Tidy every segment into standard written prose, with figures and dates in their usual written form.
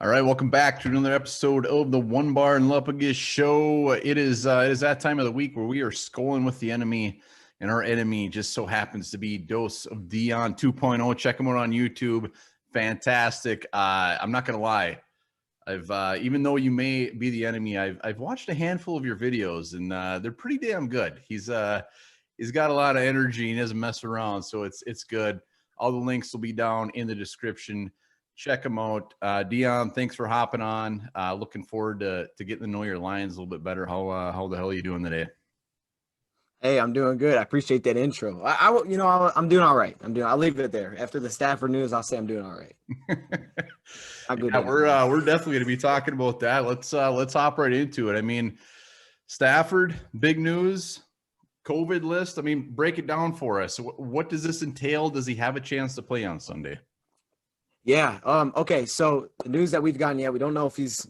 All right, welcome back to another episode of the One Bar and Lupagus Show. It is that time of the week where we are SKOL'ing with the enemy, and our enemy just so happens to be DoseOfDion 2.0. Check him out on YouTube. Fantastic. I'm not gonna lie. I've even though you may be the enemy, I've watched a handful of your videos, and they're pretty damn good. He's got a lot of energy and he doesn't mess around, so it's good. All the links will be down in the description. Check them out. Dion, thanks for hopping on. Looking forward to getting to know your Lions a little bit better. How the hell are you doing today? Hey, I'm doing good. I appreciate that intro. I'm doing all right. I'll leave it there. After the Stafford news, I'll say I'm doing all right. We're definitely going to be talking about that. Let's hop right into it. I mean, Stafford, big news, COVID list. I mean, break it down for us. What does this entail? Does he have a chance to play on Sunday? Yeah. Okay. So the news that we've gotten yet, we don't know if he's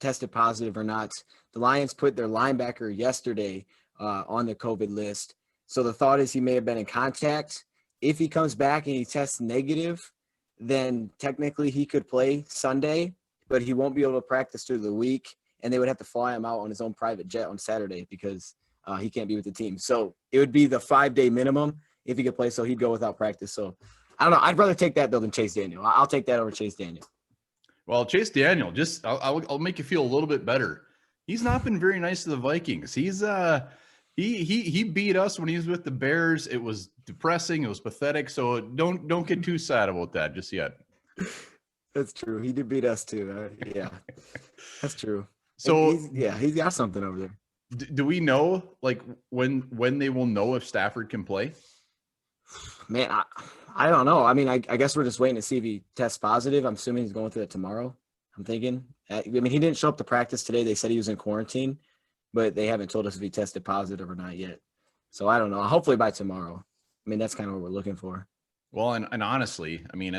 tested positive or not. The Lions put their linebacker yesterday on the COVID list. So the thought is he may have been in contact. If he comes back and he tests negative, then technically he could play Sunday, but he won't be able to practice through the week, and they would have to fly him out on his own private jet on Saturday because he can't be with the team. So it would be the 5-day minimum if he could play. So he'd go without practice. So I don't know. I'd rather take that though than Chase Daniel. I'll take that over Chase Daniel. Well, Chase Daniel, I'll make you feel a little bit better. He's not been very nice to the Vikings. He's he beat us when he was with the Bears. It was depressing. It was pathetic. So don't get too sad about that just yet. That's true. He did beat us too. Yeah, that's true. So he's got something over there. Do we know like when they will know if Stafford can play? Man, I don't know. I mean, I guess we're just waiting to see if he tests positive. I'm assuming he's going through it tomorrow. I'm thinking. I mean, he didn't show up to practice today. They said he was in quarantine, but they haven't told us if he tested positive or not yet. So I don't know. Hopefully by tomorrow. I mean, that's kind of what we're looking for. Well, and honestly, I mean,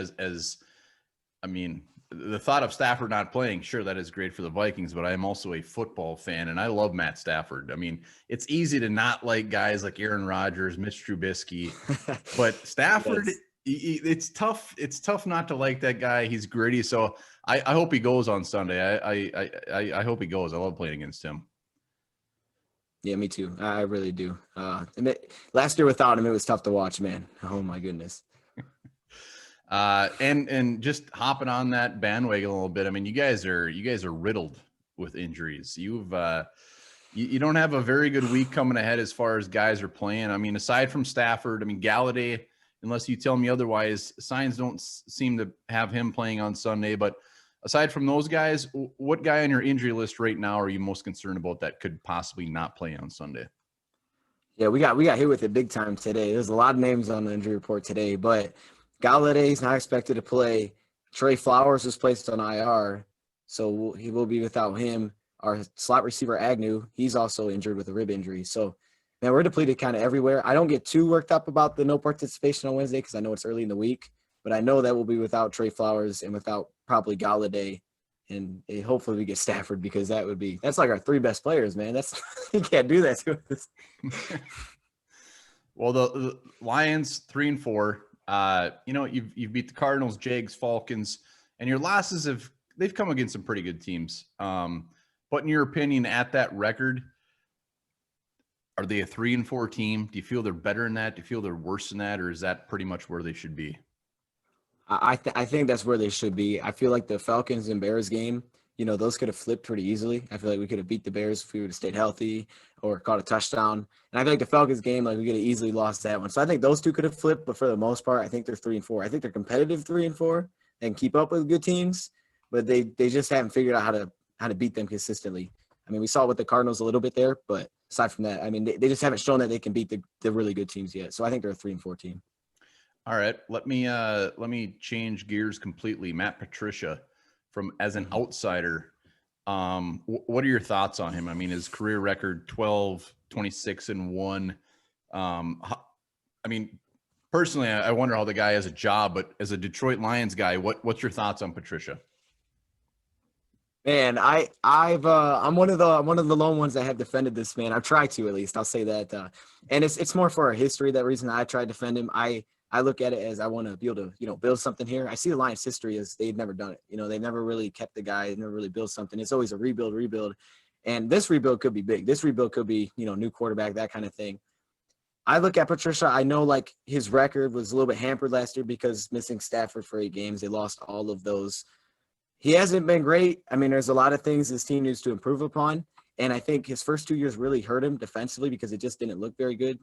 the thought of Stafford not playing, sure, that is great for the Vikings, but I'm also a football fan, and I love Matt Stafford. I mean, it's easy to not like guys like Aaron Rodgers, Mitch Trubisky, but Stafford, it's tough. It's tough not to like that guy. He's gritty. So I hope he goes on Sunday. I hope he goes. I love playing against him. Yeah, me too. I really do. Last year without him, it was tough to watch, man. Oh my goodness. And just hopping on that bandwagon a little bit. I mean, you guys are riddled with injuries. You don't have a very good week coming ahead as far as guys are playing. I mean, aside from Stafford, I mean, Galladay, unless you tell me otherwise, signs don't seem to have him playing on Sunday. But aside from those guys, what guy on your injury list right now are you most concerned about that could possibly not play on Sunday? Yeah, we got hit with it big time today. There's a lot of names on the injury report today, but Galladay is not expected to play. Trey Flowers was placed on IR, so he will be without him. Our slot receiver, Agnew, he's also injured with a rib injury. So, man, we're depleted kind of everywhere. I don't get too worked up about the no participation on Wednesday because I know it's early in the week, but I know that we'll be without Trey Flowers and without probably Galladay, and hopefully we get Stafford because that's like our 3 best players, man. You can't do that to us. Well, the Lions 3-4. You've beat the Cardinals, Jags, Falcons, and your losses they've come against some pretty good teams. But in your opinion, at that record, are they a 3-4 team? Do you feel they're better than that? Do you feel they're worse than that? Or is that pretty much where they should be? I think that's where they should be. I feel like the Falcons and Bears game, those could have flipped pretty easily. I feel like we could have beat the Bears if we would have stayed healthy or caught a touchdown. And I feel like the Falcons game, we could have easily lost that one. So I think those two could have flipped, but for the most part, I think they're 3-4. I think they're competitive 3-4 and keep up with good teams, but they just haven't figured out how to beat them consistently. I mean, we saw it with the Cardinals a little bit there, but aside from that, I mean, they just haven't shown that they can beat the really good teams yet. So I think they're a 3-4 team. All right, let me change gears completely. Matt Patricia, as an outsider, what are your thoughts on him? I mean, his career record 12-26-1. I mean, personally, I wonder how the guy has a job, but as a Detroit Lions guy, what's your thoughts on Patricia? Man, I'm one of the lone ones that have defended this man. I've tried to, at least. I'll say that. And it's more for our history. That reason I tried to defend him. I look at it as I want to be able to, build something here. I see the Lions' history as they've never done it. They've never really kept the guy. They've never really built something. It's always a rebuild. And this rebuild could be big. This rebuild could be, new quarterback, that kind of thing. I look at Patricia. I know like his record was a little bit hampered last year because missing Stafford for 8 games. They lost all of those. He hasn't been great. I mean, there's a lot of things this team needs to improve upon. And I think his first 2 years really hurt him defensively because it just didn't look very good.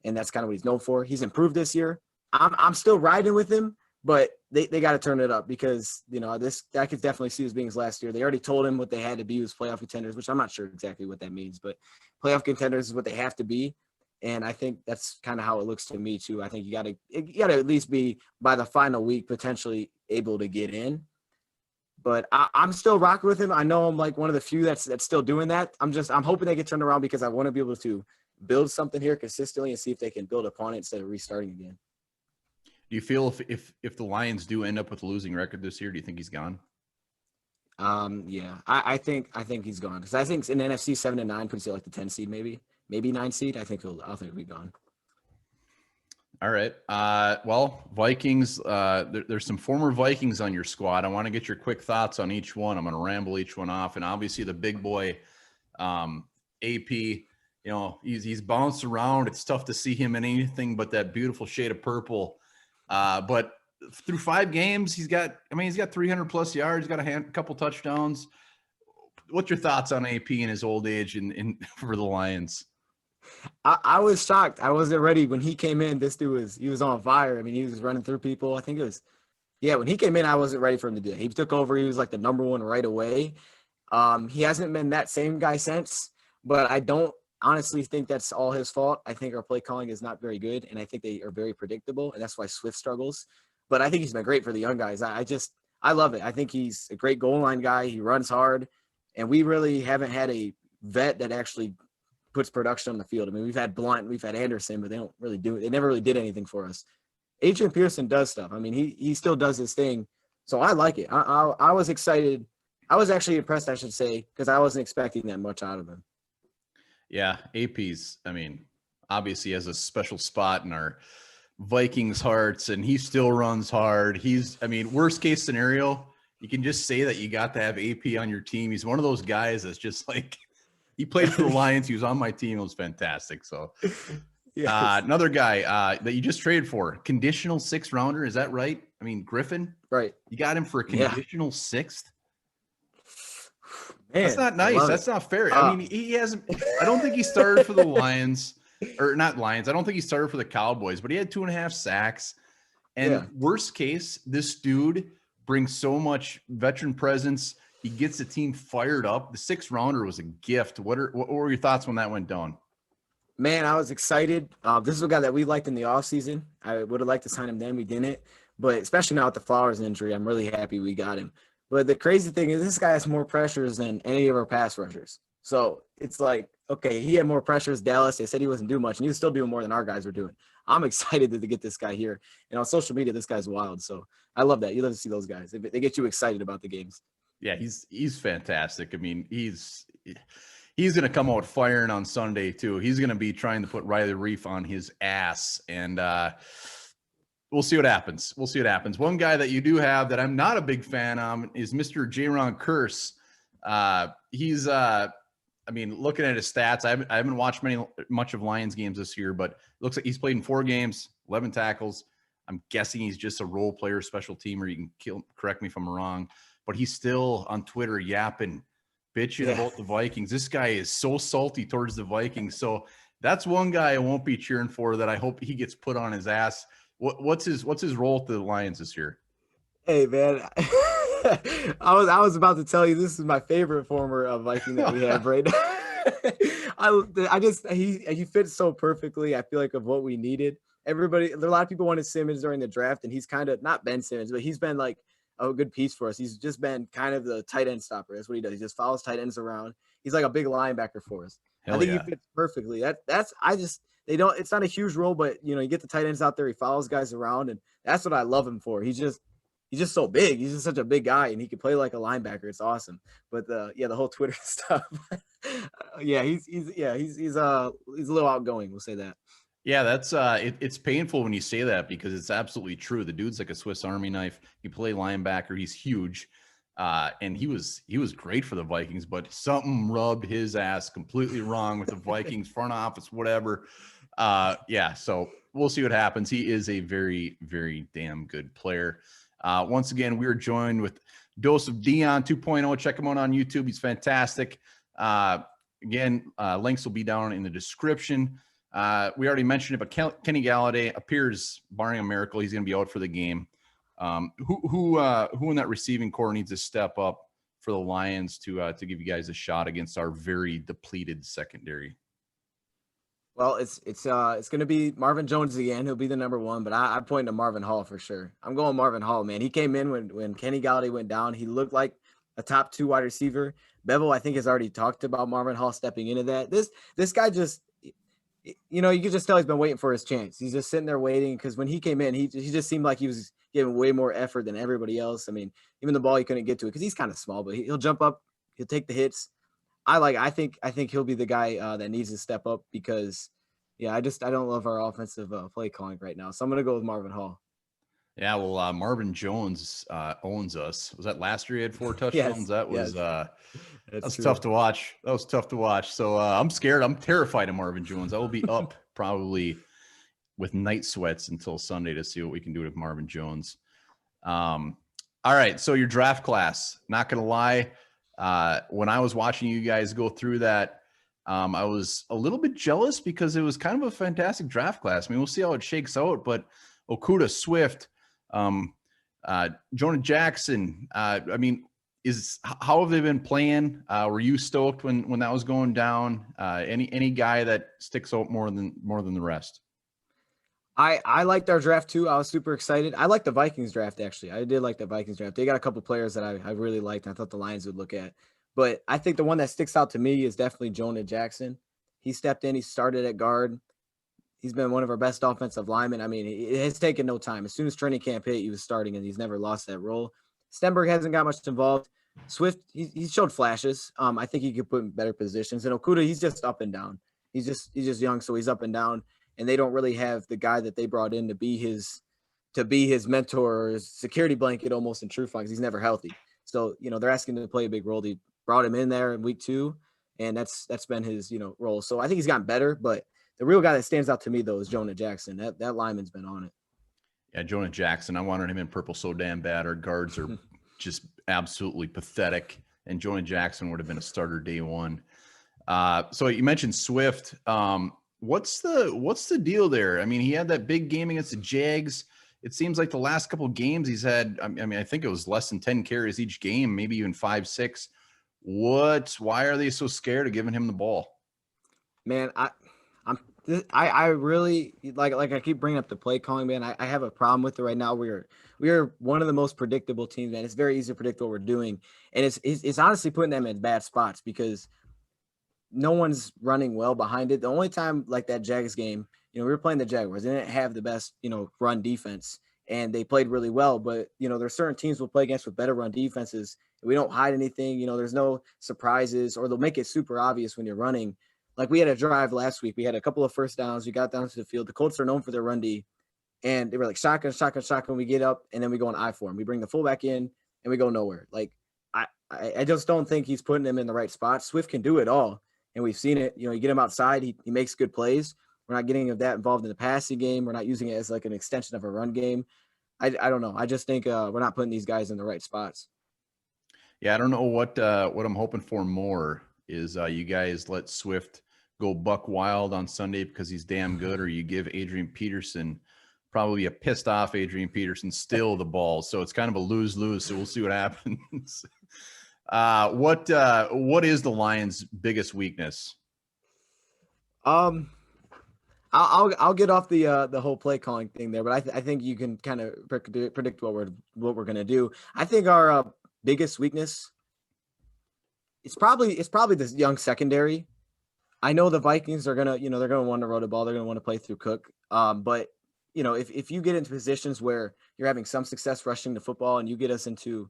And that's kind of what he's known for. He's improved this year. I'm still riding with him, but they got to turn it up because, I could definitely see this being his last year. They already told him what they had to be was playoff contenders, which I'm not sure exactly what that means, but playoff contenders is what they have to be. And I think that's kind of how it looks to me too. I think you got to at least be by the final week potentially able to get in. But I'm still rocking with him. I know I'm like one of the few that's still doing that. I'm hoping they get turned around because I want to be able to build something here consistently and see if they can build upon it instead of restarting again. Do you feel if the Lions do end up with a losing record this year, do you think he's gone? Yeah, I think he's gone because I think in NFC 7-9 puts it like the 10 seed, maybe 9 seed. I think he'll be gone. All right. Well, Vikings. There's some former Vikings on your squad. I want to get your quick thoughts on each one. I'm going to ramble each one off, and obviously the big boy, AP. He's bounced around. It's tough to see him in anything but that beautiful shade of purple. But through 5 games, he's got 300 plus yards, got a couple touchdowns. What's your thoughts on AP in his old age and for the Lions? I was shocked. I wasn't ready when he came in. This dude was on fire. I mean, he was running through people. I think it was, when he came in, I wasn't ready for him to do it. He took over. He was like the number one right away. He hasn't been that same guy since, but I don't honestly think that's all his fault. I think our play calling is not very good, and I think they are very predictable, and that's why Swift struggles. But I think he's been great for the young guys. I love it. I think he's a great goal line guy. He runs hard, and we really haven't had a vet that actually puts production on the field. I mean, we've had Blunt, we've had Anderson, but they don't really do it. They never really did anything for us. Adrian Pearson does stuff. I mean, he still does his thing. So I like it. I was excited. I was actually impressed, I should say, because I wasn't expecting that much out of him. Yeah, AP's, obviously has a special spot in our Vikings hearts, and he still runs hard. Worst case scenario, you can just say that you got to have AP on your team. He's one of those guys that's just like, he played for the Lions. He was on my team. It was fantastic. So yes. Another guy that you just traded for, conditional 6th rounder. Is that right? Griffin. Right. You got him for a conditional 6th. Man, that's not nice. That's not fair. He hasn't. I don't think he started for the Lions, or not Lions. I don't think he started for the Cowboys, but he had 2.5 sacks. And worst case, this dude brings so much veteran presence. He gets the team fired up. The 6th rounder was a gift. What were your thoughts when that went down? Man, I was excited. This is a guy that we liked in the offseason. I would have liked to sign him then. We didn't. But especially now with the Flowers injury, I'm really happy we got him. But the crazy thing is this guy has more pressures than any of our pass rushers. So it's like, okay, he had more pressures. Dallas, they said he wasn't doing much, and he was still doing more than our guys were doing. I'm excited to get this guy here. And on social media, this guy's wild. So I love that. You love to see those guys. They get you excited about the games. Yeah, he's fantastic. He's going to come out firing on Sunday too. He's going to be trying to put Riley Reef on his ass, and we'll see what happens. One guy that you do have that I'm not a big fan of is Mr. Jaron Kearse. He's looking at his stats, I haven't watched much of Lions games this year, but it looks like he's played in 4 games, 11 tackles. I'm guessing he's just a role player, special teamer. You can correct me if I'm wrong. But he's still on Twitter yapping, bitching about the Vikings. This guy is so salty towards the Vikings. So that's one guy I won't be cheering for that I hope he gets put on his ass. What's his role at the Lions this year? Hey, man. I was about to tell you this is my favorite former Viking that we have right now. He fits so perfectly, I feel like, of what we needed. A lot of people wanted Simmons during the draft, and he's kind of not Ben Simmons, but he's been like a good piece for us. He's just been kind of the tight end stopper. That's what he does. He just follows tight ends around. He's like a big linebacker for us. I think he fits perfectly. It's not a huge role, but you get the tight ends out there. He follows guys around, and that's what I love him for. He's just so big. He's just such a big guy, and he can play like a linebacker. It's awesome. But the whole Twitter stuff. He's a little outgoing. We'll say that. Yeah, that's it's painful when you say that because it's absolutely true. The dude's like a Swiss Army knife. He play linebacker. He's huge. And he was great for the Vikings, but something rubbed his ass completely wrong with the Vikings front office, whatever. Yeah, so we'll see what happens. He is a very, very damn good player. Once again, we are joined with DoseOfDion 2.0. Check him out on YouTube. He's fantastic. Again, links will be down in the description. We already mentioned it, but Kenny Galladay appears, barring a miracle, he's going to be out for the game. Who in that receiving core needs to step up for the Lions to give you guys a shot against our very depleted secondary? Well, it's going to be Marvin Jones again. He'll be the number one, but I'm pointing to Marvin Hall for sure. I'm going Marvin Hall, man. He came in when Kenny Galladay went down. He looked like a top 2 wide receiver. Bevel, I think, has already talked about Marvin Hall stepping into that. This guy just, you can just tell he's been waiting for his chance. He's just sitting there waiting because when he came in, he just seemed like he was giving way more effort than everybody else. I mean, even the ball he couldn't get to it because he's kind of small, but he'll jump up, he'll take the hits. I think he'll be the guy that needs to step up because, yeah, I don't love our offensive play calling right now. So I'm gonna go with Marvin Hall. Yeah, well, Marvin Jones owns us. Was that last year he had 4 touchdowns? Yes, That was yes. that's tough to watch. That was tough to watch. So I'm scared. I'm terrified of Marvin Jones. I will be up probably with night sweats until Sunday to see what we can do with Marvin Jones. All right, so your draft class. Not gonna lie, when I was watching you guys go through that, I was a little bit jealous because it was kind of a fantastic draft class. I mean, we'll see how it shakes out, but Okudah, Swift, Jonah Jackson. I mean, how have they been playing? Were you stoked when that was going down? Any guy that sticks out more than the rest? I liked our draft too. I was super excited. I liked the Vikings draft, actually. I did like the Vikings draft. They got a couple players that I really liked and I thought the Lions would look at. But I think the one that sticks out to me is definitely Jonah Jackson. He stepped in, he started at guard. He's been one of our best offensive linemen. I mean, it has taken no time. As soon as training camp hit, he was starting and he's never lost that role. Stenberg hasn't got much involved. Swift, he showed flashes. I think he could put in better positions. And Okudah, he's just up and down. He's just young, so he's up and down. And they don't really have the guy that they brought in to be his mentor or his security blanket almost in true because he's never healthy. So, they're asking him to play a big role. They brought him in there in week 2, and that's been his, role. So I think he's gotten better, but the real guy that stands out to me though is Jonah Jackson. That lineman's been on it. Yeah, Jonah Jackson. I wanted him in purple so damn bad. Our guards are just absolutely pathetic, and Jonah Jackson would have been a starter day one. So you mentioned Swift. What's the deal there? I mean, he had that big game against the Jags. It seems like the last couple of games he's had, I mean, I think it was less than 10 carries each game, maybe even 5, 6. Why are they so scared of giving him the ball? Man, I really like I keep bringing up the play calling, man. I have a problem with it right now. We are one of the most predictable teams, man. It's very easy to predict what we're doing, and it's honestly putting them in bad spots because no one's running well behind it. The only time like that Jags game, we were playing the Jaguars. They didn't have the best, run defense, and they played really well. But, there's certain teams we'll play against with better run defenses. We don't hide anything. There's no surprises, or they'll make it super obvious when you're running. Like we had a drive last week. We had a couple of first downs. We got down to the field. The Colts are known for their run D, and they were like shotgun, shotgun, shotgun. We get up, and then we go on I form. We bring the fullback in, and we go nowhere. Like I just don't think he's putting them in the right spot. Swift can do it all. And we've seen it, you get him outside. He makes good plays. We're not getting that involved in the passing game. We're not using it as like an extension of a run game. I don't know. I just think we're not putting these guys in the right spots. Yeah, I don't know what I'm hoping for more is you guys let Swift go buck wild on Sunday because he's damn good, or you give Adrian Peterson, probably a pissed off Adrian Peterson, still the ball. So it's kind of a lose-lose. So we'll see what happens. What is the Lions' biggest weakness? I'll get off the whole play calling thing there, but I think you can kind of predict what we're gonna do. I think our biggest weakness it's probably this young secondary. I know the Vikings are gonna they're gonna want to run the ball. They're gonna want to play through Cook. But if you get into positions where you're having some success rushing the football and you get us into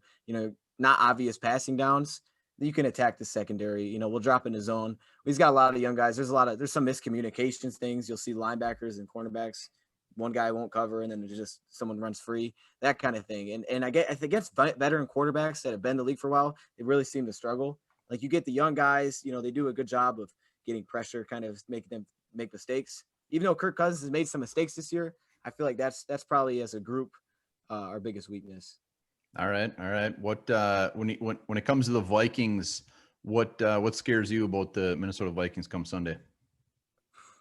not obvious passing downs, you can attack the secondary. You know, we'll drop in the zone. He's got a lot of young guys. There's some miscommunications things. You'll see linebackers and cornerbacks. One guy won't cover, and then there's just someone runs free, that kind of thing. And I think against veteran quarterbacks that have been in the league for a while, they really seem to struggle. Like you get the young guys, you know, they do a good job of getting pressure, kind of making them make mistakes. Even though Kirk Cousins has made some mistakes this year, I feel like that's probably as a group our biggest weakness. All right. What when it comes to the Vikings, what scares you about the Minnesota Vikings come Sunday?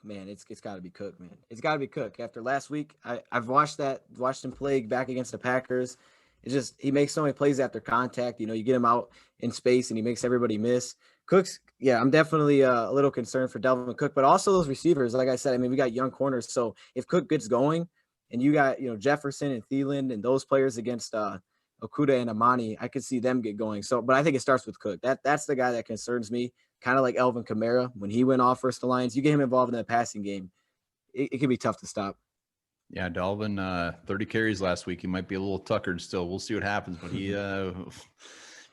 Man, it's got to be Cook, man. It's got to be Cook. After last week, I've watched him play back against the Packers. It's just he makes so many plays after contact. You know, you get him out in space and he makes everybody miss. Cook's, yeah, I'm definitely a little concerned for Delvin Cook, but also those receivers. Like I said, I mean, we got young corners, so if Cook gets going, and you got Jefferson and Thielen and those players against Okudah and Amani, I could see them get going. So, but I think it starts with Cook. That's the guy that concerns me. Kind of like Elvin Kamara when he went off versus the Lions. You get him involved in the passing game, it can be tough to stop. Yeah, Dalvin, 30 carries last week. He might be a little tuckered still. We'll see what happens, but he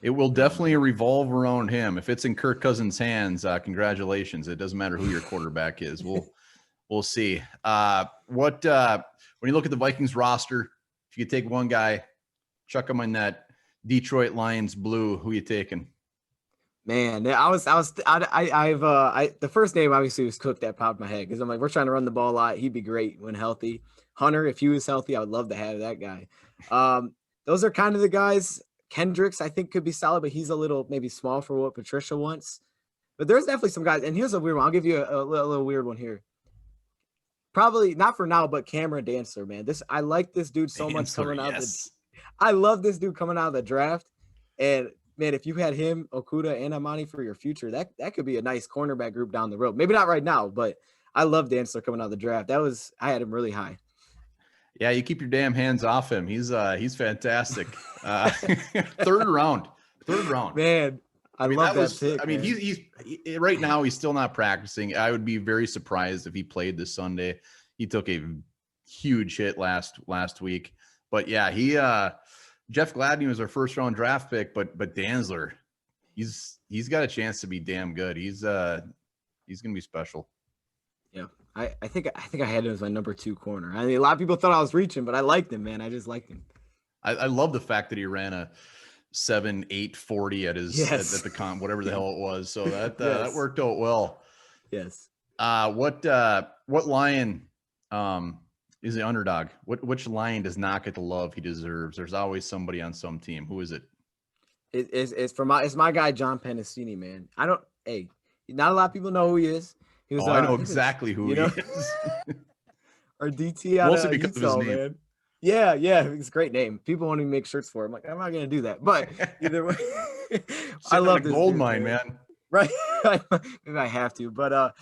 it will definitely revolve around him. If it's in Kirk Cousins' hands, congratulations. It doesn't matter who your quarterback is. We'll see. When you look at the Vikings roster, if you could take one guy, chuck him in that Detroit Lions blue, who you taking? Man, the first name obviously was Cook that popped in my head because I'm like, we're trying to run the ball a lot. He'd be great when healthy. Hunter, if he was healthy, I would love to have that guy. Those are kind of the guys. Kendricks, I think, could be solid, but he's a little maybe small for what Patricia wants. But there's definitely some guys. And here's a weird one. I'll give you a little weird one here. Probably not for now, but Cameron Dantzler, man. I like this dude so much coming out. Yes. I love this dude coming out of the draft. And man, if you had him, Okudah, and Amani for your future, that could be a nice cornerback group down the road. Maybe not right now, but I love Dantzler coming out of the draft. I had him really high. Yeah, you keep your damn hands off him. He's fantastic. Third round. Man, I love that pick. I mean, he's right now he's still not practicing. I would be very surprised if he played this Sunday. He took a huge hit last week. But yeah, Jeff Gladney was our first round draft pick, but Dantzler, he's got a chance to be damn good. He's gonna be special. Yeah, I think I had him as my number 2 corner. I mean, a lot of people thought I was reaching, but I liked him, man. I just liked him. I love the fact that he ran a 7.840 at his at the comp, whatever the hell it was. So that worked out well. Yes. What Lion is the underdog? Which Lion does not get the love he deserves? There's always somebody on some team. Who is it? It's my guy John Pennicini, man. Not a lot of people know who he is. He was, I know exactly who he is. Our DT out mostly of because Utah, of his name. man. Yeah, it's a great name. People want to make shirts for him. Like, I'm not gonna do that, but either way, I love this gold dude, mine, man. Right? Maybe I have to, but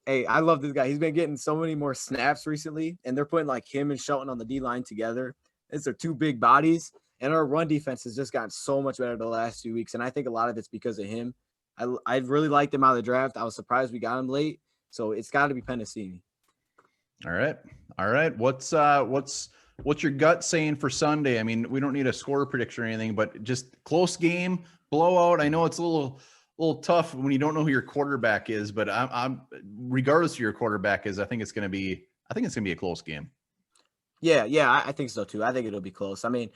hey, I love this guy. He's been getting so many more snaps recently, and they're putting like him and Shelton on the D line together. It's their 2 big bodies, and our run defense has just gotten so much better the last few weeks. And I think a lot of it's because of him. I really liked him out of the draft. I was surprised we got him late, so it's got to be Pennicini. All right. What's your gut saying for Sunday? I mean, we don't need a score prediction or anything, but just close game, blowout. I know it's a little tough when you don't know who your quarterback is, but I'm regardless of who your quarterback is, I think it's going to be a close game. Yeah, I think so too. I think it'll be close. I mean,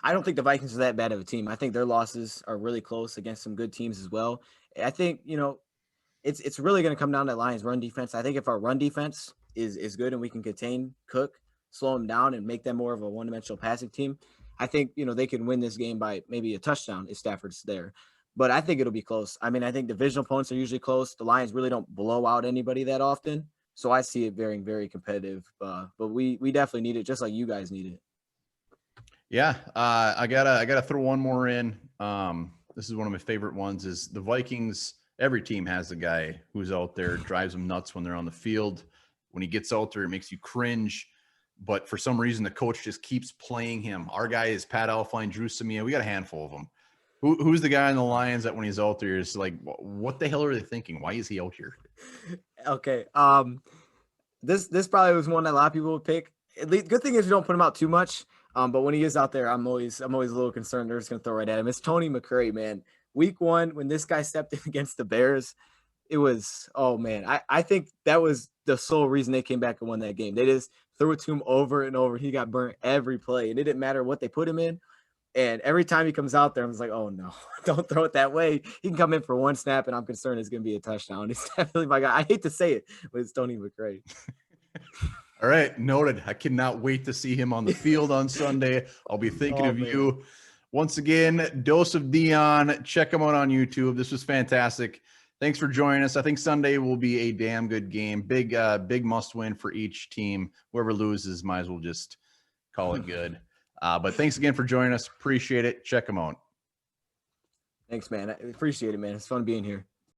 I don't think the Vikings are that bad of a team. I think their losses are really close against some good teams as well. I think, it's really going to come down to Lions run defense. I think if our run defense is good and we can contain Cook, slow him down and make them more of a one-dimensional passing team, I think, they can win this game by maybe a touchdown if Stafford's there. But I think it'll be close. I mean, I think divisional opponents are usually close. The Lions really don't blow out anybody that often. So I see it very, very competitive. But we definitely need it just like you guys need it. Yeah, I gotta throw one more in. This is one of my favorite ones. Is the Vikings? Every team has a guy who's out there, drives them nuts when they're on the field. When he gets out there, it makes you cringe. But for some reason, the coach just keeps playing him. Our guy is Pat Elflein, Drew Samia. We got a handful of them. Who's the guy in the Lions that when he's out there is like, what the hell are they thinking? Why is he out here? Okay. This probably was one that a lot of people would pick. At least, good thing is you don't put him out too much. But when he is out there, I'm always a little concerned they're just gonna throw right at him. It's Tony McCurry, man. week 1, when this guy stepped in against the Bears, it was, oh man, I think that was the sole reason they came back and won that game. They just threw it to him over and over. He got burnt every play. It didn't matter what they put him in. And every time he comes out there, I'm just like, oh no, don't throw it that way. He can come in for one snap, and I'm concerned it's going to be a touchdown. He's definitely my guy. I hate to say it, but it's Tony McRae. All right, noted. I cannot wait to see him on the field on Sunday. I'll be thinking of you. Once again, Dose of Dion. Check him out on YouTube. This was fantastic. Thanks for joining us. I think Sunday will be a damn good game. Big must win for each team. Whoever loses, might as well just call it good. But thanks again for joining us. Appreciate it. Check them out. Thanks, man. I appreciate it, man. It's fun being here.